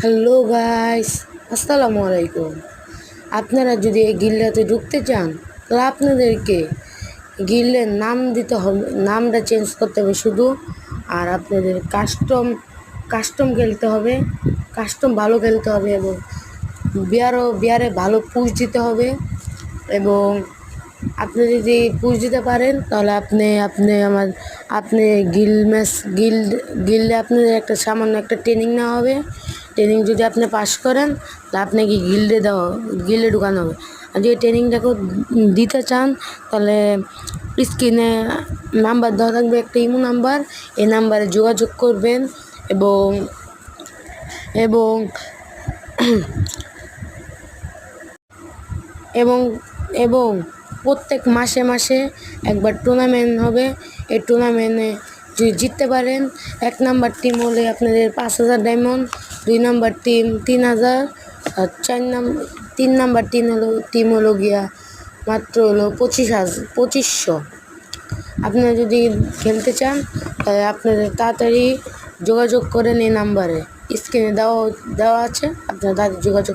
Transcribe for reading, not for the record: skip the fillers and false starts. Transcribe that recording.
Hello guys, আসসালামু আলাইকুম। আপনারা যদি এই গিল্ডাতে ঢুকতে চান তাহলে আপনাদেরকে গিল্ডের নাম দিতে হবে, নামটা চেঞ্জ করতে হবে শুধু। আর আপনাদের কাস্টম খেলতে হবে, কাস্টম ভালো খেলতে হবে এবং বিয়ারে ভালো পুশ দিতে হবে। এবং আপনি যদি পুশ দিতে পারেন তাহলে আপনি গিল্ডে আপনাদের একটা সামান্য একটা ট্রেনিং নেওয়া হবে। ট্রেনিং যদি আপনি পাস করেন তাহলে আপনাকে গিল্ডে ঢুকানো হবে। আর যদি ট্রেনিংটাকে দিতে চান তাহলে স্ক্রিনে নাম্বার দেওয়া থাকবে, একটা ইমো নাম্বার। এই নাম্বারে যোগাযোগ করবেন এবং এবং এবং এবং প্রত্যেক মাসে মাসে একবার টুর্নামেন্ট হবে। এই টুর্নামেন্টে যদি জিততে পারেন, 1 নাম্বার টিম হলে আপনাদের 5,000 ডায়মন্ড, 2 নাম্বার টিম 3,000, আর 3 নাম্বার টিম হলো গিয়া মাত্র হলো 2500। আপনারা যদি খেলতে চান তাহলে আপনাদের তাড়াতাড়ি যোগাযোগ করেন। এই নাম্বারে স্ক্রিনে দেওয়া আছে, আপনারা তাড়াতাড়ি যোগাযোগ